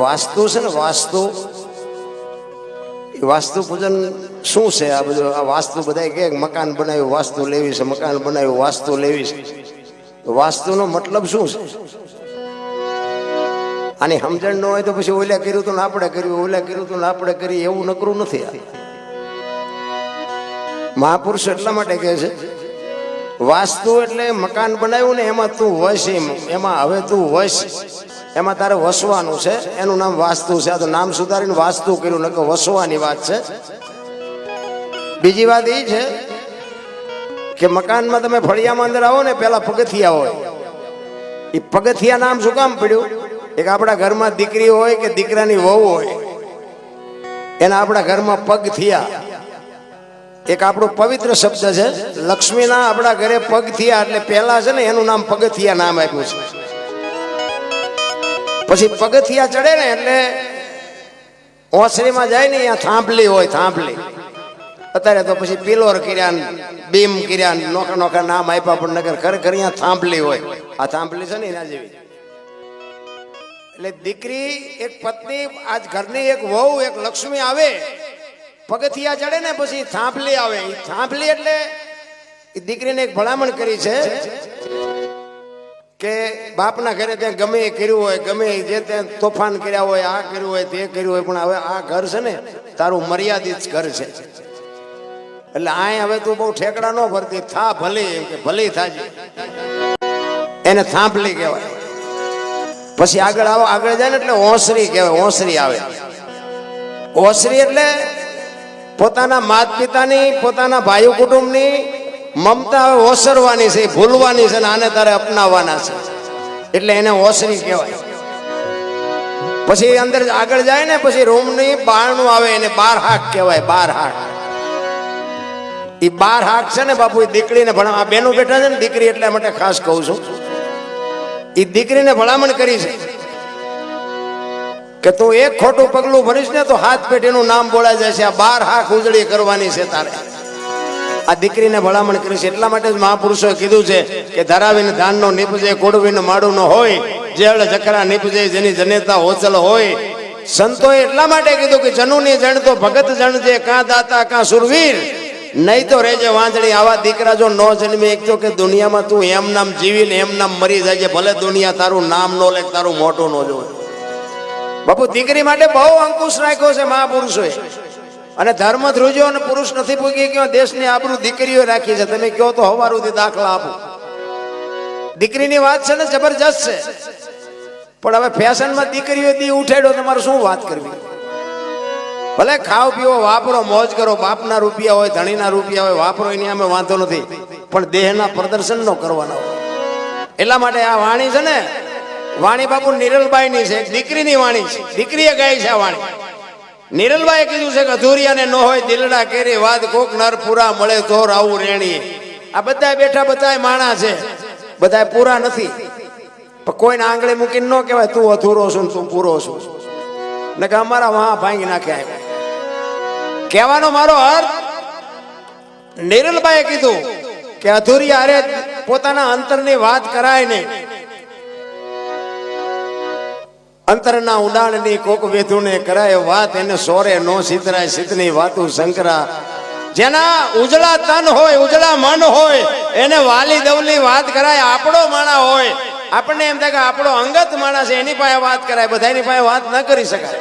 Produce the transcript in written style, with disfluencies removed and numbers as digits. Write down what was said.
વાસ્તુ છે ને, વાસ્તુ પૂજન શું છે? આ બધું આ વાસ્તુ બધા કે મકાન બનાવ્યું વાસ્તુ લેવી છે, મકાન બનાવ્યું વાસ્તુ લેવી છે. વાસ્તુનો મતલબ શું છે? આની સમજણ ન હોય તો પછી ઓલા કર્યું હતું ને આપણે કર્યું, ઓલા કર્યું હતું ને આપણે કરીએ, એવું નકરું નથી. મહાપુરુષ એટલા માટે કહે છે વાસ્તુ એટલે મકાન બનાવ્યું ને એમાં તું વસ, એમાં હવે તું વસ, એમાં તારે વસવાનું છે, એનું નામ વાસ્તુ છે. આ તો નામ સુધારીને વાસ્તુ કર્યું, નકર વસવાની વાત છે. બીજી વાત એ છે કે મકાનમાં તમે ફળિયામાં અંદર આવો ને, પેલા પગથિયા હોય. એ પગથિયા નામ શું કામ પડ્યું? એક આપણા ઘરમાં દીકરી હોય કે દીકરાની વહુ હોય, એના આપણા ઘરમાં પગ થયા. એક આપણો પવિત્ર શબ્દ છે, લક્ષ્મીના આપણા ઘરે પગ થયા એટલે પહેલા છે ને એનું નામ પગથિયા નામ આપ્યું છે. પછી પગથિયા ચડે ને એટલે ઓસરીમાં જાય ને અહીંયા થાંભલી હોય, થાંભલી. અત્યારે તો પછી પિલોર કર્યા, બીમ કર્યા, નોખા નોખા નામ આપ્યા, પણ નગર ખરેખર અહીંયા થાંભલી હોય. આ થાંભલી છે ને એના જેવી. એટલે દીકરી, એક પત્ની, આજ ઘરની એક વહુ, એક લક્ષ્મી આવે, પગથિયા ચડે ને પછી થાંભલી આવે. એ થાંભલી એટલે એ દીકરીને એક ભલામણ કરી છે કે બાપના ઘરે ત્યાં ગમે એ કર્યું હોય, ગમે જે ત્યાં તોફાન કર્યા હોય, આ કર્યું હોય, તે કર્યું હોય, પણ હવે આ ઘર છે ને તારું મર્યાદિત ઘર છે. એટલે આ હવે તું બહુ ઠેકડા ન ભરતી, થા ભલી, એમ કે ભલી થાજી, એને થાંભલી કહેવાય. પછી આગળ આવો, આગળ જાય ને એટલે ઓસરી કહેવાય, ઓસરી આવે. ઓસરી એટલે પોતાના માત પિતાની, પોતાના ભાઈ કુટુંબની મમતા ઓસરવાની છે, ભૂલવાની છે, ને આને તારે અપનાવવાના છે, એટલે એને ઓસરી કહેવાય. પછી અંદર આગળ જાય ને પછી રૂમની બારણું આવે, એને બાર હાક કહેવાય, બાર હાક. એ બાર હાક છે ને બાપુ, એ દીકરીને ભણા, આ બેનું બેઠા છે ને દીકરી, એટલે માટે ખાસ કહું છું, એ દીકરીને ભલામણ કરી છે કે તું એક ખોટું પગલું ભરીશ ને તો હાથ પેઢીનું નામ બોલાઈ જાય છે. આ બાર હાક ઉજળી કરવાની છે તારે. આ દીકરીને ભલામણ કરી છે. એટલા માટે જ મહાપુરુષોએ કીધું છે કે ધરાવીને ધાનનો નીપજે, કોડવીને માડું ન હોય, જેળ જકરા નીપજે, જેની જનેતા હોચલ હોય. સંતોએ એટલા માટે કીધું કે જનુની જણ તો ભગત જણજે, કાં દાતા કાં સુરવીર, નહીં તો રેજે વાંદડી. આવા દીકરા જો ન જન્મે એક તો કે દુનિયામાં તું એમ નામ જીવીને એમ નામ મરી જાય, ભલે દુનિયા તારું નામ નો લે, તારું મોટું ન જોવે. બાપુ દીકરી માટે બહુ અંકુશ રાખ્યો છે મહાપુરુષોએ. અને ધર્મ ધ્રુજ્યો અને પુરુષ નથી પૂગી ગયો, દેશની આબરૂ દીકરીઓ રાખી છે. તમે કહો તો હવારુથી દાખલા આપો. દીકરીની વાત છે ને જબરજસ્ત છે, પણ હવે ફેશનમાં દીકરીઓ દી ઉઠાડ્યો, તમારે શું વાત કરવી? ભલે ખાવ પીવો, વાપરો, મોજ કરો, બાપના રૂપિયા હોય, ધણીના રૂપિયા હોય, વાપરો, એની અમે વાંધો નથી, પણ દેહના પ્રદર્શન નો કરવાના હોય. એટલા માટે આ વાણી છે ને, વાણી બાપુ નિરલબાઈની છે, દીકરીની વાણી છે, દીકરીએ ગાઈ છે આ વાણી. નિરલબાઈએ કીધું છે કે અધૂરિયાને ન હોય દિલડા કેરી વાત, કોક નર પૂરા મળે તો રાવું રેણી. આ બધા બેઠા બધા માણા છે, બધા પૂરા નથી, પણ કોઈને આંગળી મૂકીને ન કહેવાય તું અધૂરો છું તું પૂરો છું, ને કે અમારા વાહ ભાંગી નાખ્યા. કહેવાનો મારો અર્થ, નિરલબાઈએ કીધું કે અધૂરિયા અરે પોતાના અંતરની વાત કરાય નહીં. અંતરના ઉડાણની કોક વેધુને કરાય વાત, એને સોરે નો સિતરાય, સિતની વાતું શંકરા. જેના ઉજળા તન હોય, ઉજળા મન હોય, એને વાલી દવલી વાત કરાય. આપણો માણા હોય, આપણને એમ થાય કે આપણો અંગત માણસ છે, એની પાસે વાત કરાય, બધાની પાસે વાત ન કરી શકાય.